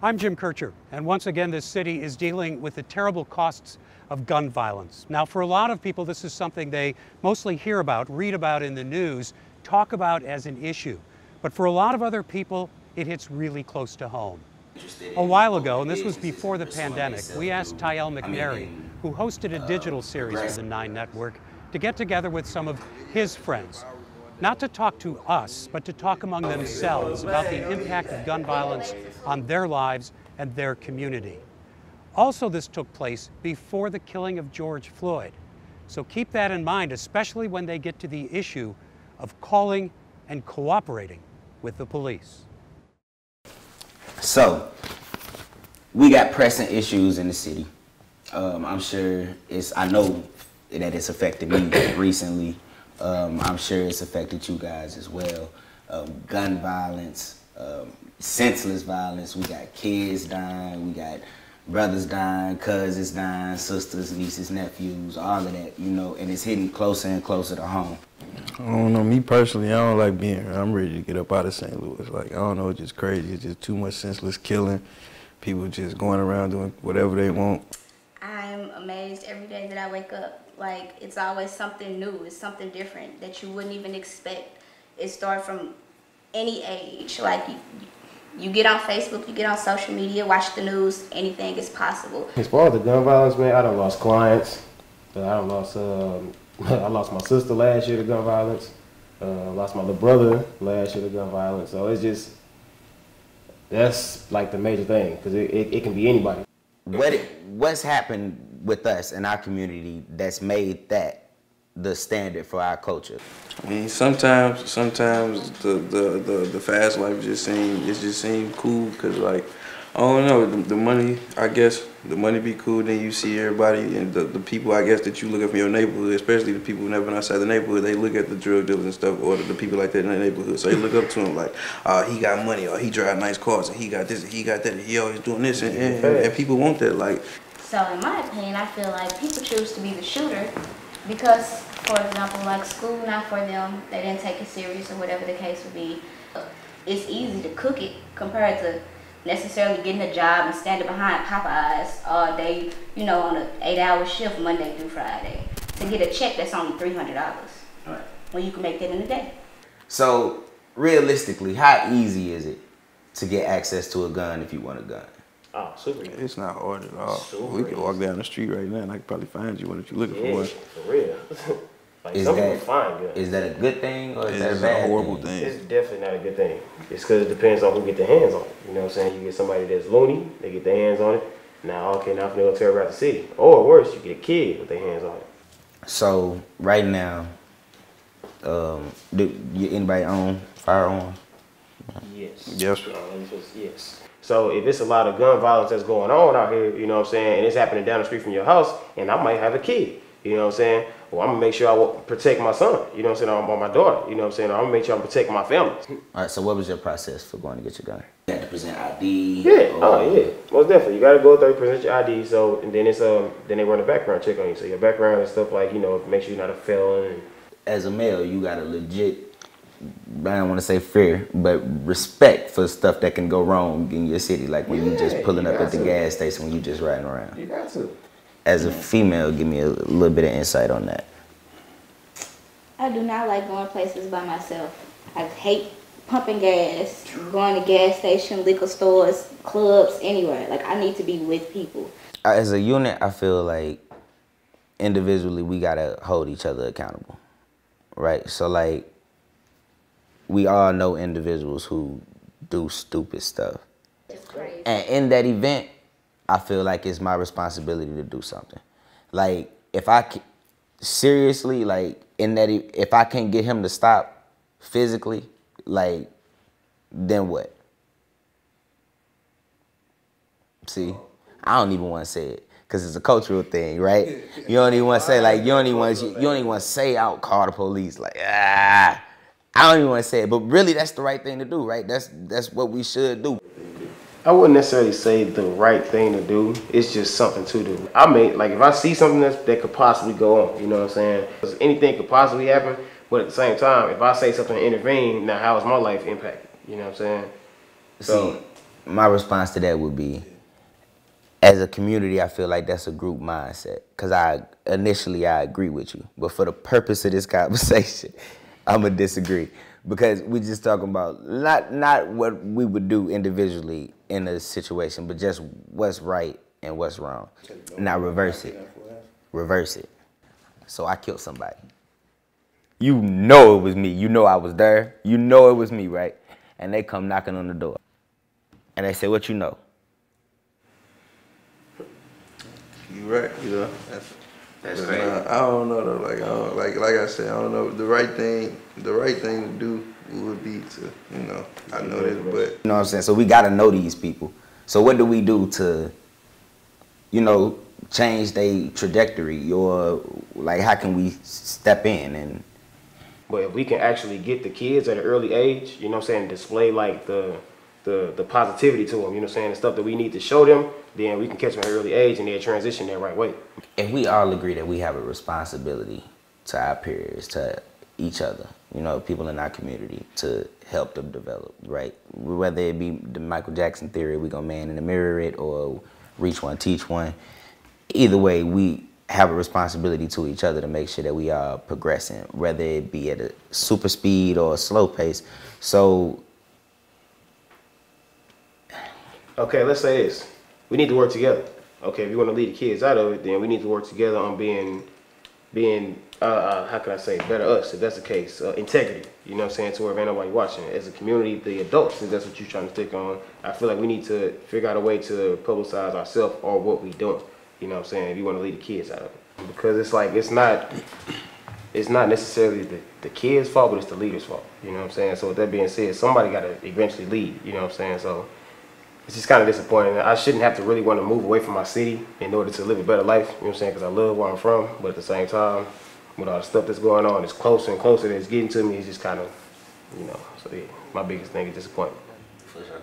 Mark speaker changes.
Speaker 1: I'm Jim Kircher, and once again this city is dealing with the terrible costs of gun violence. Now, for a lot of people, this is something they mostly hear about, read about in the news, talk about as an issue. But for a lot of other people, it hits really close to home. A while ago, and this was before the pandemic, we asked Tyale McNary, who hosted a digital series for the 9 Network, to get together with some of his friends. Not to talk to us, but to talk among themselves about the impact of gun violence on their lives and their community. Also, this took place before the killing of George Floyd. So keep that in mind, especially when they get to the issue of calling and cooperating with the police.
Speaker 2: So, we got pressing issues in the city. I'm sure I know that it's affected me recently. I'm sure it's affected you guys as well. Gun violence, senseless violence. We got kids dying, we got brothers dying, cousins dying, sisters, nieces, nephews, all of that, you know, and it's hitting closer and closer to home.
Speaker 3: I don't know, me personally, I don't like being here. I'm ready to get up out of St. Louis. Like, I don't know, it's just crazy. It's just too much senseless killing. People just going around doing whatever they want.
Speaker 4: I'm amazed every day that I wake up. Like, it's always something new, it's something different that you wouldn't even expect. It starts from any age. Like, you get on Facebook, you get on social media, watch the news, anything is possible.
Speaker 5: As far as the gun violence, man, I done lost clients. I lost my sister last year to gun violence. Lost my little brother last year to gun violence. So it's just, that's like the major thing, because it can be anybody.
Speaker 2: What's happened with us in our community that's made that the standard for our culture?
Speaker 3: I mean, sometimes the fast life just seems cool, because, like, I don't know, the money, I guess, the money be cool, then you see everybody, and the people, I guess, that you look at from your neighborhood, especially the people who never been outside the neighborhood, they look at the drug dealers and stuff, or the people like that in the neighborhood, so they look up to him like, he got money, or he drive nice cars, and he got this, and he got that, and he always doing this, and people want that, like.
Speaker 4: So in my opinion, I feel like people choose to be the shooter because, for example, like school not for them, they didn't take it serious or whatever the case would be. It's easy to cook it compared to necessarily getting a job and standing behind Popeyes all day, you know, on an 8-hour shift Monday through Friday to get a check that's only $300. Right. When you can make that in a day.
Speaker 2: So realistically, how easy is it to get access to a gun if you want a gun?
Speaker 5: Oh, super easy.
Speaker 3: It's not hard at all. We can walk down the street right now and I can probably find you one if you're looking for one.
Speaker 5: For real. Like, some people find guns.
Speaker 2: Is that a good thing or is that a
Speaker 3: It's
Speaker 2: bad
Speaker 3: a horrible thing?
Speaker 5: It's definitely not a good thing. It's because it depends on who get their hands on it. You know what I'm saying? You get somebody that's loony, they get their hands on it. Now, okay, now I'm gonna go terrorize the city. Or worse, you get a kid with their hands on it.
Speaker 2: So right now, do anybody own firearms?
Speaker 5: Yes.
Speaker 3: Yes.
Speaker 5: Yes. So if it's a lot of gun violence that's going on out here, you know what I'm saying, and it's happening down the street from your house, and I might have a kid, you know what I'm saying, well, I'm gonna make sure I will protect my son, you know what I'm saying, or my daughter, you know what I'm saying, I'm gonna make sure I protect my family.
Speaker 2: All right, so what was your process for going to get your gun? You had to present ID?
Speaker 5: Yeah, yeah, most definitely. You gotta go through, present your ID, so, and then it's, then they run a background check on you, so your background and stuff like, you know, make sure you're not a felon.
Speaker 2: As a male, you got a legit, I don't want to say fear, but respect for stuff that can go wrong in your city, like when you just pulling up at the gas station when you just riding around.
Speaker 5: You got to.
Speaker 2: As a female, give me a little bit of insight on that.
Speaker 4: I do not like going places by myself. I hate pumping gas, going to gas station, liquor stores, clubs, anywhere. Like, I need to be with people.
Speaker 2: As a unit, I feel like individually we gotta hold each other accountable, right? So like, we all know individuals who do stupid stuff.
Speaker 4: It's crazy.
Speaker 2: And in that event, I feel like it's my responsibility to do something. Like, if I seriously, like, if I can't get him to stop physically, like, then what? See, I don't even want to say it because it's a cultural thing, right? You don't even want to say, like, you don't even want to say out, call the police, like, ah. I don't even want to say it, but really that's the right thing to do, right? That's what we should do.
Speaker 5: I wouldn't necessarily say the right thing to do. It's just something to do. I may, like, if I see something that could possibly go on, you know what I'm saying? 'Cause anything could possibly happen, but at the same time, if I say something to intervene, now how is my life impacted? You know what I'm saying? So,
Speaker 2: see, My response to that would be, as a community, I feel like that's a group mindset. Because I agree with you. But for the purpose of this conversation, I'm going to disagree. Because we just talking about not what we would do individually in a situation, but just what's right and what's wrong. Now reverse it. Reverse it. So I killed somebody. You know it was me. You know I was there. You know it was me, right? And they come knocking on the door. And they say, what you know?
Speaker 3: You right, you know.
Speaker 2: That's crazy.
Speaker 3: I don't know though. Like I said, I don't know. The right thing to do would be to, you know. I know this, but
Speaker 2: you know what I'm saying. So we gotta know these people. So what do we do to, you know, change their trajectory, or like how can we step in and?
Speaker 5: But if we can actually get the kids at an early age, you know what I'm saying, display like the positivity to them, you know what I'm saying, the stuff that we need to show them, then we can catch them at an early age and they'll transition that right way.
Speaker 2: If we all agree that we have a responsibility to our peers, to each other, you know, people in our community, to help them develop, right? Whether it be the Michael Jackson theory, we gonna man in the mirror it, or reach one, teach one. Either way, we have a responsibility to each other to make sure that we are progressing, whether it be at a super speed or a slow pace. So, okay,
Speaker 5: let's say this. We need to work together. Okay, if you want to lead the kids out of it, then we need to work together on being how can I say, better us, if that's the case. Integrity, you know what I'm saying, to where ain't nobody watching it. As a community, the adults, if that's what you're trying to stick on, I feel like we need to figure out a way to publicize ourselves or what we doing. You know what I'm saying, if you want to lead the kids out of it. Because it's like, it's not necessarily the kids' fault, but it's the leader's fault. You know what I'm saying? So with that being said, somebody got to eventually lead, you know what I'm saying? So it's just kind of disappointing. I shouldn't have to really want to move away from my city in order to live a better life, you know what I'm saying? Because I love where I'm from, but at the same time, with all the stuff that's going on, it's closer and closer that it's getting to me. It's just kind of, you know, so yeah, my biggest thing is disappointment.
Speaker 2: For sure.